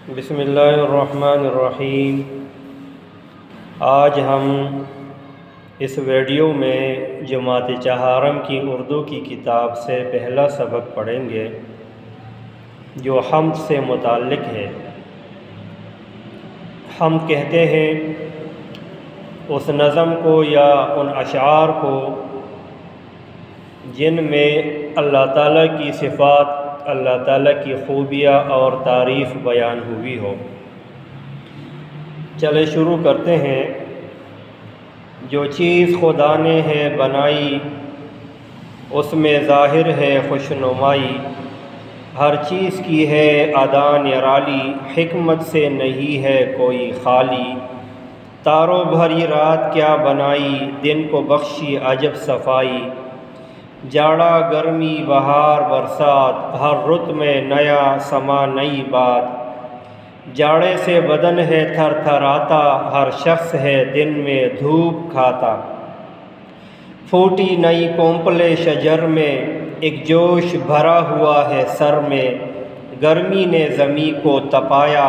بسم اللہ الرحمن الرحیم۔ آج ہم اس ویڈیو میں جماعت چہارم کی اردو کی کتاب سے پہلا سبق پڑھیں گے جو حمد سے متعلق ہے۔ حمد کہتے ہیں اس نظم کو یا ان اشعار کو جن میں اللہ تعالیٰ کی صفات، اللہ تعالیٰ کی خوبیاں اور تعریف بیان ہوئی ہو۔ چلے شروع کرتے ہیں۔ جو چیز خدا نے ہے بنائی اس میں ظاہر ہے خوشنمائی، ہر چیز کی ہے ادا نرالی، حکمت سے نہیں ہے کوئی خالی، تاروں بھری رات کیا بنائی، دن کو بخشی عجب صفائی، جاڑا گرمی بہار برسات، ہر رت میں نیا سما نئی بات، جاڑے سے بدن ہے تھر تھراتا، ہر شخص ہے دن میں دھوپ کھاتا، پھوٹی نئی کونپلے شجر میں ایک جوش بھرا ہوا ہے سر میں، گرمی نے زمیں کو تپایا،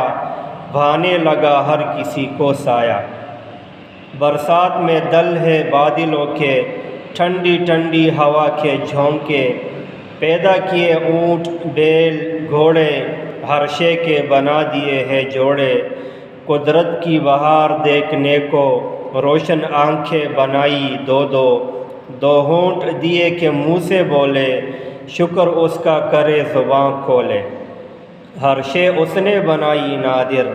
بھانے لگا ہر کسی کو سایہ، برسات میں دل ہے بادلوں کے، ٹھنڈی ٹھنڈی ہوا کے جھونکے، پیدا کیے اونٹ بیل گھوڑے، ہر شے کے بنا دیے ہیں جوڑے، قدرت کی بہار دیکھنے کو روشن آنکھیں بنائی دو دو، دو ہونٹ دیے کہ منہ سے بولے، شکر اس کا کرے زباں کھولے، ہر شے اس نے بنائی نادر،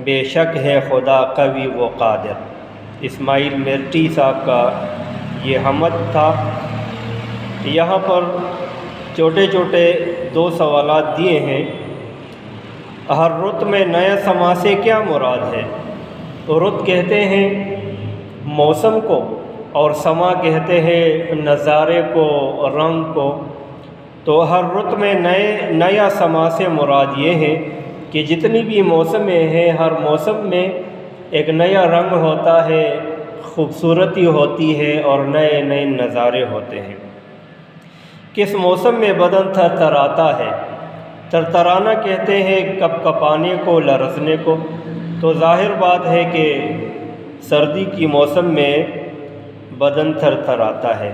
بے شک ہے خدا قوی و قادر۔ اسماعیل مرٹی صاحب کا یہ حمد تھا۔ یہاں پر چھوٹے چھوٹے دو سوالات دیے ہیں۔ ہر رت میں نیا سما سے کیا مراد ہے؟ رت کہتے ہیں موسم کو اور سما کہتے ہیں نظارے کو، رنگ کو۔ تو ہر رت میں نیا سما سے مراد یہ ہے کہ جتنی بھی موسمیں ہیں ہر موسم میں ایک نیا رنگ ہوتا ہے، خوبصورتی ہوتی ہے اور نئے نئے نظارے ہوتے ہیں۔ کس موسم میں بدن تھر تھراتا ہے؟ تھرتھرانا کہتے ہیں کپ کپانے کو، لرزنے کو۔ تو ظاہر بات ہے کہ سردی کی موسم میں بدن تھر تھراتا ہے۔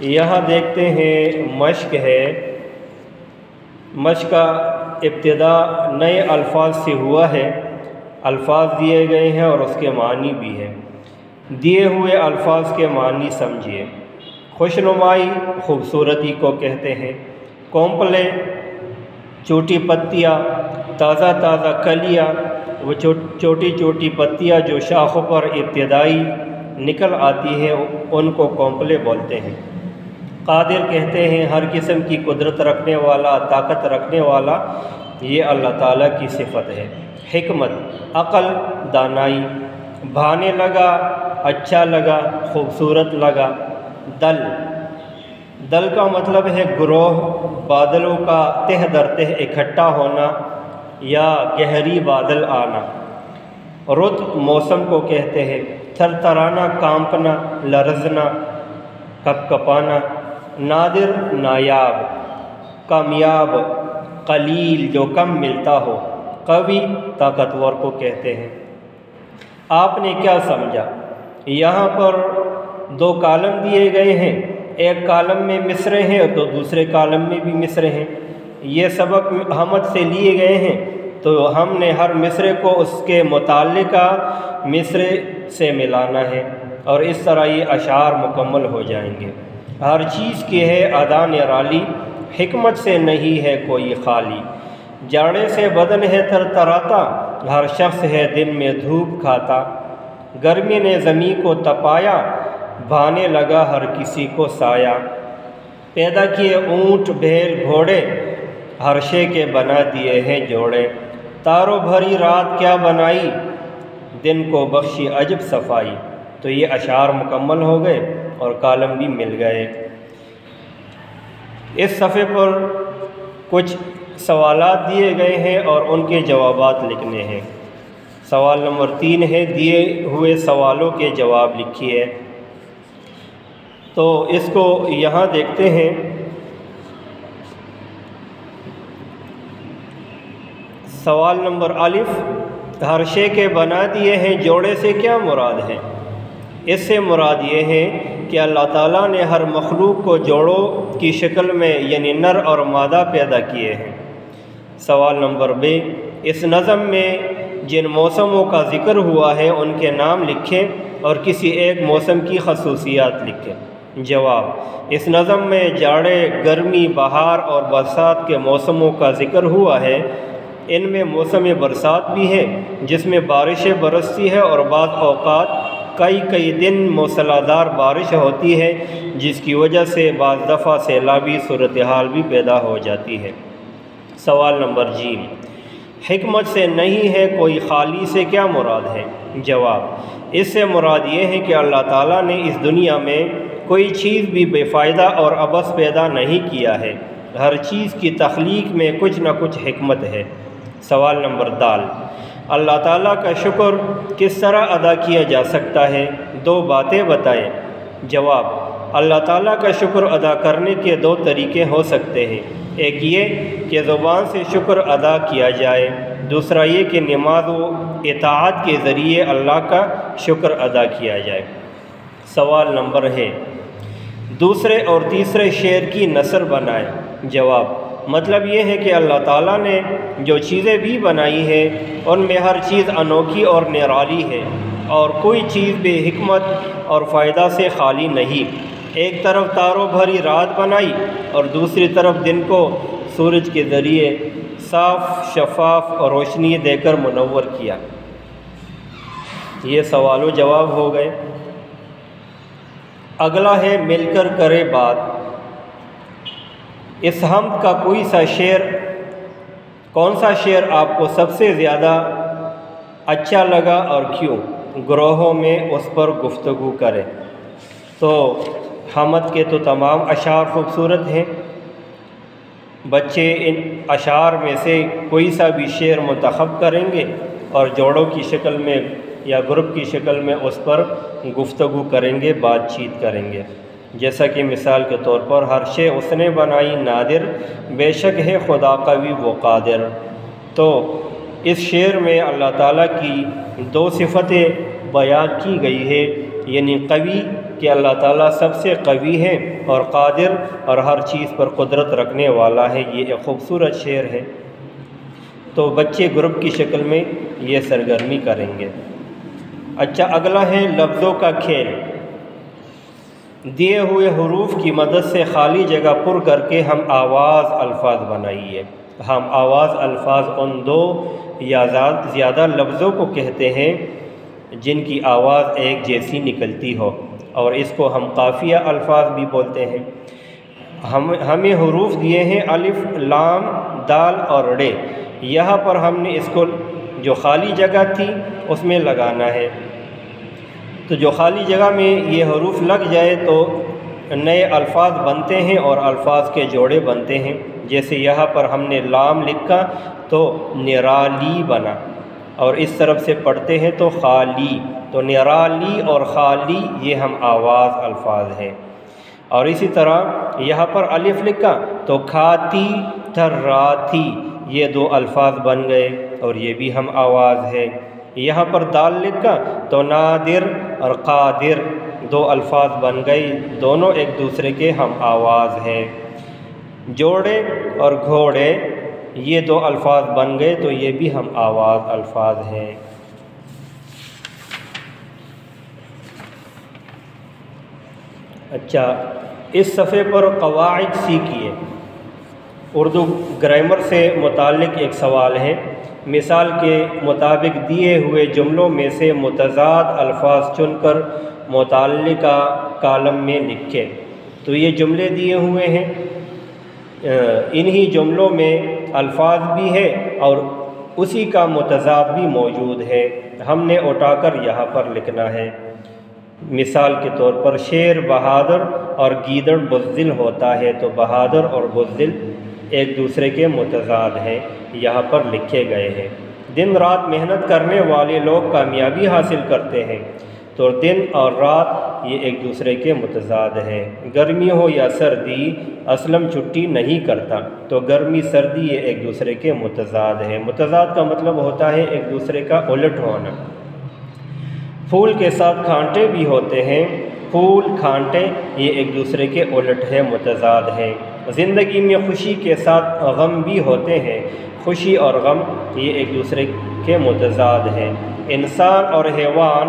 یہاں دیکھتے ہیں مشق ہے۔ مشق کا ابتدا نئے الفاظ سے ہوا ہے۔ الفاظ دیے گئے ہیں اور اس کے معنی بھی ہیں۔ دیے ہوئے الفاظ کے معنی سمجھیے۔ خوشنمائی خوبصورتی کو کہتے ہیں، کونپلے چھوٹی پتیاں، تازہ تازہ کلیاں، وہ چھوٹی چھوٹی پتیاں جو شاخوں پر ابتدائی نکل آتی ہیں ان کو کونپلے بولتے ہیں۔ قادر کہتے ہیں ہر قسم کی قدرت رکھنے والا، طاقت رکھنے والا، یہ اللہ تعالیٰ کی صفت ہے۔ حکمت عقل، دانائی، بھانے لگا اچھا لگا، خوبصورت لگا۔ دل کا مطلب ہے گروہ، بادلوں کا تہ در تہ اکٹھا ہونا یا گہری بادل آنا۔ رت موسم کو کہتے ہیں، تھر تھرانا کانپنا، لرزنا، کپ کپانا۔ نادر نایاب، کامیاب، قلیل جو کم ملتا ہو۔ قوی طاقتور کو کہتے ہیں۔ آپ نے کیا سمجھا؟ یہاں پر دو کالم دیے گئے ہیں، ایک کالم میں مصرعے ہیں تو دوسرے کالم میں بھی مصرعے ہیں۔ یہ سبق حمد سے لیے گئے ہیں تو ہم نے ہر مصرعے کو اس کے متعلقہ مصرعے سے ملانا ہے اور اس طرح یہ اشعار مکمل ہو جائیں گے۔ ہر چیز کی ہے ادا نرالی، حکمت سے نہیں ہے کوئی خالی، جاڑے سے بدن ہے تھر تھراتا، ہر شخص ہے دن میں دھوپ کھاتا، گرمی نے زمیں کو تپایا، بھانے لگا ہر کسی کو سایہ، پیدا کیے اونٹ بیل گھوڑے، ہر شے کے بنا دیے ہیں جوڑے، تاروں بھری رات کیا بنائی، دن کو بخشی عجب صفائی۔ تو یہ اشعار مکمل ہو گئے اور کالم بھی مل گئے۔ اس صفحے پر کچھ سوالات دیے گئے ہیں اور ان کے جوابات لکھنے ہیں۔ سوال نمبر 3 ہے، دیے ہوئے سوالوں کے جواب لکھیے۔ تو اس کو یہاں دیکھتے ہیں۔ سوال نمبر الف، ہر شے کے بنا دیے ہیں جوڑے سے کیا مراد ہے؟ اس سے مراد یہ ہے کہ اللہ تعالیٰ نے ہر مخلوق کو جوڑوں کی شکل میں یعنی نر اور مادہ پیدا کیے ہیں۔ سوال نمبر ب، اس نظم میں جن موسموں کا ذکر ہوا ہے ان کے نام لکھیں اور کسی ایک موسم کی خصوصیات لکھیں۔ جواب، اس نظم میں جاڑے، گرمی، بہار اور برسات کے موسموں کا ذکر ہوا ہے۔ ان میں موسم برسات بھی ہے جس میں بارشیں برستی ہے اور بعض اوقات کئی دن موسلادھار بارش ہوتی ہے جس کی وجہ سے بعض دفعہ سیلابی صورتحال بھی پیدا ہو جاتی ہے۔ سوال نمبر ج، حکمت سے نہیں ہے کوئی خالی سے کیا مراد ہے؟ جواب، اس سے مراد یہ ہے کہ اللہ تعالیٰ نے اس دنیا میں کوئی چیز بھی بے فائدہ اور عبث پیدا نہیں کیا ہے، ہر چیز کی تخلیق میں کچھ نہ کچھ حکمت ہے۔ سوال نمبر د، اللہ تعالیٰ کا شکر کس طرح ادا کیا جا سکتا ہے؟ 2 باتیں بتائیں۔ جواب، اللہ تعالیٰ کا شکر ادا کرنے کے 2 طریقے ہو سکتے ہیں، ایک یہ کہ زبان سے شکر ادا کیا جائے، دوسرا یہ کہ نماز و اطاعت کے ذریعے اللہ کا شکر ادا کیا جائے۔ سوال نمبر ہے، دوسرے اور تیسرے شعر کی نثر بنائیں۔ جواب، مطلب یہ ہے کہ اللہ تعالیٰ نے جو چیزیں بھی بنائی ہیں ان میں ہر چیز انوکھی اور نرالی ہے اور کوئی چیز بے حکمت اور فائدہ سے خالی نہیں۔ ایک طرف تاروں بھری رات بنائی اور دوسری طرف دن کو سورج کے ذریعے صاف شفاف اور روشنی دے کر منور کیا۔ یہ سوال و جواب ہو گئے۔ اگلا ہے مل کر کرے بات۔ اس حمد کا کون سا شعر آپ کو سب سے زیادہ اچھا لگا اور کیوں؟ گروہوں میں اس پر گفتگو کریں۔ تو حمد کے تو تمام اشعار خوبصورت ہیں، بچے ان اشعار میں سے کوئی سا بھی شعر منتخب کریں گے اور جوڑوں کی شکل میں یا گروپ کی شکل میں اس پر گفتگو کریں گے، بات چیت کریں گے۔ جیسا کہ مثال کے طور پر، ہر شے اس نے بنائی نادر، بے شک ہے خدا قوی و قادر۔ تو اس شعر میں اللہ تعالیٰ کی 2 صفتیں بیان کی گئی ہے، یعنی قوی کہ اللہ تعالیٰ سب سے قوی ہے اور قادر اور ہر چیز پر قدرت رکھنے والا ہے۔ یہ ایک خوبصورت شعر ہے، تو بچے گروپ کی شکل میں یہ سرگرمی کریں گے۔ اچھا، اگلا ہے لفظوں کا کھیل۔ دیے ہوئے حروف کی مدد سے خالی جگہ پر کر کے ہم آواز الفاظ بنائیے۔ ہم آواز الفاظ ان 2 یا زیادہ لفظوں کو کہتے ہیں جن کی آواز ایک جیسی نکلتی ہو، اور اس کو ہم قافیہ الفاظ بھی بولتے ہیں۔ ہمیں حروف دیے ہیں الف، لام، دال اور ڑ۔ یہاں پر ہم نے اس کو جو خالی جگہ تھی اس میں لگانا ہے، تو جو خالی جگہ میں یہ حروف لگ جائے تو نئے الفاظ بنتے ہیں اور الفاظ کے جوڑے بنتے ہیں۔ جیسے یہاں پر ہم نے لام لکھا تو نرالی بنا، اور اس طرف سے پڑھتے ہیں تو خالی، تو نرالی اور خالی یہ ہم آواز الفاظ ہیں۔ اور اسی طرح یہاں پر الف لکھا تو کھاتی تھراتی، یہ 2 الفاظ بن گئے اور یہ بھی ہم آواز ہے۔ یہاں پر دال لکھا تو نادر اور قادر، 2 الفاظ بن گئی، دونوں ایک دوسرے کے ہم آواز ہیں۔ جوڑے اور گھوڑے یہ 2 الفاظ بن گئے تو یہ بھی ہم آواز الفاظ ہیں۔ اچھا، اس صفحے پر قواعد سیکھیے۔ اردو گرامر سے متعلق ایک سوال ہے۔ مثال کے مطابق دیے ہوئے جملوں میں سے متضاد الفاظ چن کر متعلقہ کالم میں لکھیں۔ تو یہ جملے دیے ہوئے ہیں، انہی جملوں میں الفاظ بھی ہے اور اسی کا متضاد بھی موجود ہے، ہم نے اٹھا کر یہاں پر لکھنا ہے۔ مثال کے طور پر شیر بہادر اور گیدڑ بزدل ہوتا ہے، تو بہادر اور بزدل ایک دوسرے کے متضاد ہیں، یہاں پر لکھے گئے ہیں۔ دن رات محنت کرنے والے لوگ کامیابی حاصل کرتے ہیں، تو دن اور رات یہ ایک دوسرے کے متضاد ہیں۔ گرمی ہو یا سردی اسلم چھٹی نہیں کرتا، تو گرمی سردی یہ ایک دوسرے کے متضاد ہیں۔ متضاد کا مطلب ہوتا ہے ایک دوسرے کا الٹ ہونا۔ پھول کے ساتھ کانٹے بھی ہوتے ہیں، پھول کانٹے یہ ایک دوسرے کے الٹ ہیں، متضاد ہیں۔ زندگی میں خوشی کے ساتھ غم بھی ہوتے ہیں، خوشی اور غم یہ ایک دوسرے کے متضاد ہیں۔ انسان اور حیوان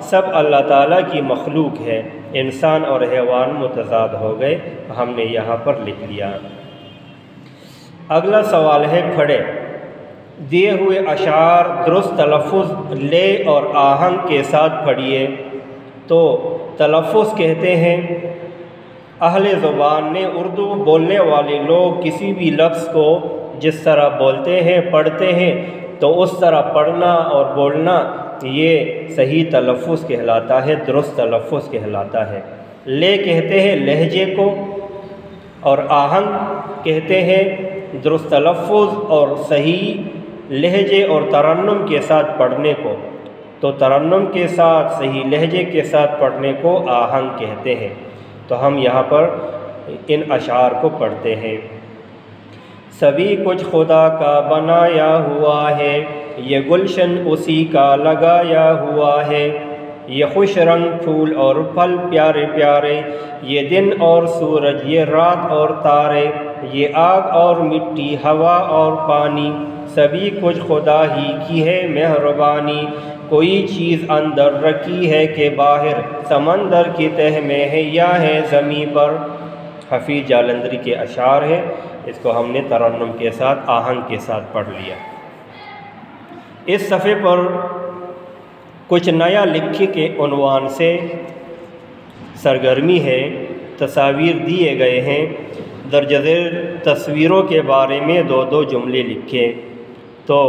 سب اللہ تعالیٰ کی مخلوق ہے، انسان اور حیوان متضاد ہو گئے، ہم نے یہاں پر لکھ لیا۔ اگلا سوال ہے پڑھے۔ دیے ہوئے اشعار درست تلفظ لے اور آہنگ کے ساتھ پڑھیے۔ تو تلفظ کہتے ہیں اہل زبان نے اردو بولنے والے لوگ کسی بھی لفظ کو جس طرح بولتے ہیں پڑھتے ہیں تو اس طرح پڑھنا اور بولنا یہ صحیح تلفظ کہلاتا ہے، درست تلفظ کہلاتا ہے۔ لے کہتے ہیں لہجے کو، اور آہنگ کہتے ہیں درست تلفظ اور صحیح لہجے اور ترنم کے ساتھ پڑھنے کو۔ تو ترنم کے ساتھ صحیح لہجے کے ساتھ پڑھنے کو آہنگ کہتے ہیں۔ تو ہم یہاں پر ان اشعار کو پڑھتے ہیں۔ سبھی کچھ خدا کا بنایا ہوا ہے، یہ گلشن اسی کا لگایا ہوا ہے، یہ خوش رنگ پھول اور پھل پیارے پیارے، یہ دن اور سورج، یہ رات اور تارے، یہ آگ اور مٹی، ہوا اور پانی، سبھی کچھ خدا ہی کی ہے مہربانی۔ کوئی چیز اندر رکھی ہے کہ باہر، سمندر کی تہ میں ہے یا ہے زمین پر۔ حفیظ جالندری کے اشعار ہیں، اس کو ہم نے ترنم کے ساتھ آہنگ کے ساتھ پڑھ لیا۔ اس صفحے پر کچھ نیا لکھے کے عنوان سے سرگرمی ہے، تصاویر دیے گئے ہیں، درج ذیل تصویروں کے بارے میں دو جملے لکھے۔ تو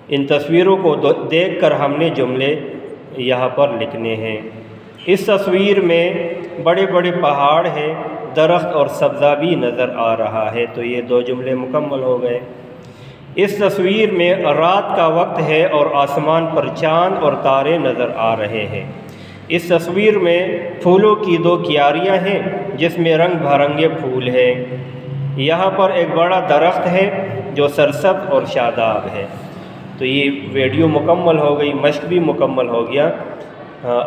ان تصویروں کو دیکھ کر ہم نے جملے یہاں پر لکھنے ہیں۔ اس تصویر میں بڑے بڑے پہاڑ ہیں، درخت اور سبزہ بھی نظر آ رہا ہے، تو یہ 2 جملے مکمل ہو گئے۔ اس تصویر میں رات کا وقت ہے اور آسمان پر چاند اور تارے نظر آ رہے ہیں۔ اس تصویر میں پھولوں کی 2 کیاریاں ہیں جس میں رنگ بھرنگے پھول ہیں۔ یہاں پر ایک بڑا درخت ہے جو سرسبز اور شاداب ہے۔ تو یہ ویڈیو مکمل ہو گئی، مشق بھی مکمل ہو گیا۔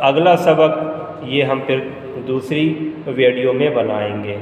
اگلا سبق یہ ہم پھر دوسری ویڈیو میں بنائیں گے۔